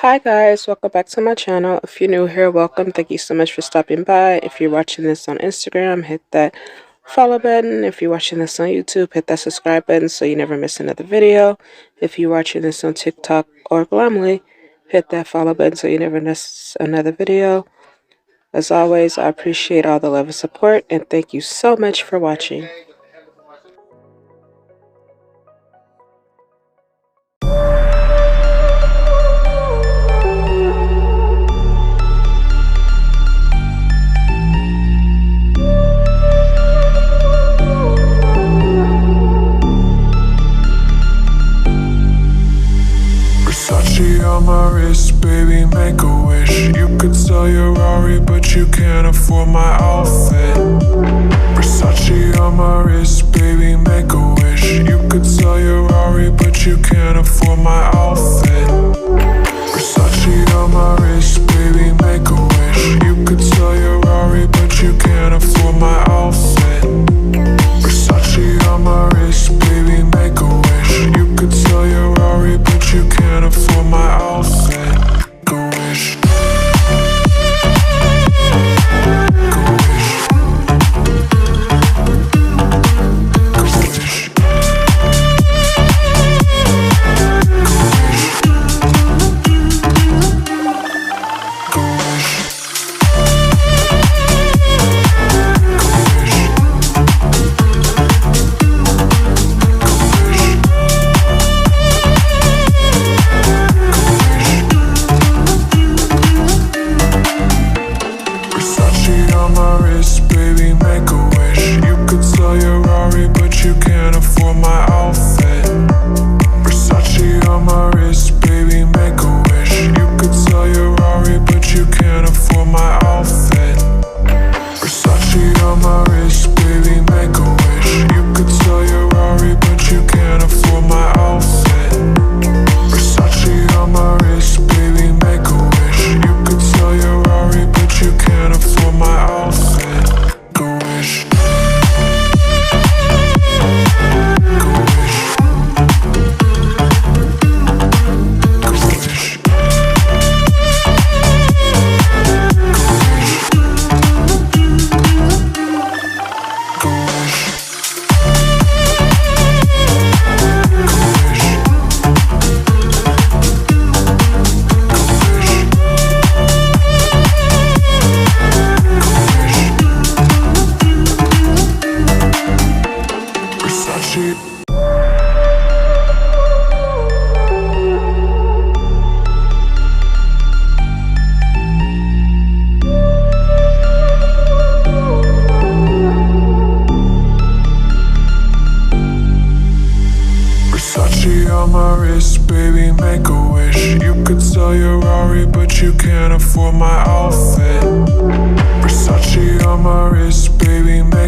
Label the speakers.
Speaker 1: Hi guys, welcome back to my channel. If you're new here, welcome. Thank you so much for stopping by. If you're watching this on Instagram, hit that follow button. If you're watching this on YouTube, hit that subscribe button so you never miss another video. If you're watching this on TikTok or Glumly, hit that follow button so you never miss another video. As always, I appreciate all the love and support, and thank you so much for watching.
Speaker 2: Versace on my wrist, baby, make a wish. You could sell your Rari, but you can't afford my outfit. Versace on my wrist, baby, make a wish. You could sell your Rari, but you can't afford my outfit. Versace on my wrist, baby, make a wish. You could sell your Rari, but you can't afford my outfit. Versace on my wrist, baby, make a wish. You could sell your Rari, but you can't afford my outfit. Go wish. Go wish. Go wish. Go wish. Versace on my wrist, baby, make a wish. You could sell your Rari, but you can't afford my outfit. Versace on my wrist, baby, make a wish. You could sell your Rari, but you can't afford my outfit. Versace on my wrist, baby, make a wish. You could sell your Rari, but you can't afford my outfit. Versace on my wrist, baby, make a wish. You could sell your Rari, but you can't afford my outfit. Go wish. Go wish. Go wish. Go wish. Versace. Versace on my wrist, baby, make a wish. You could sell your Rari, but you can't afford my outfit. Versace on my wrist, baby, make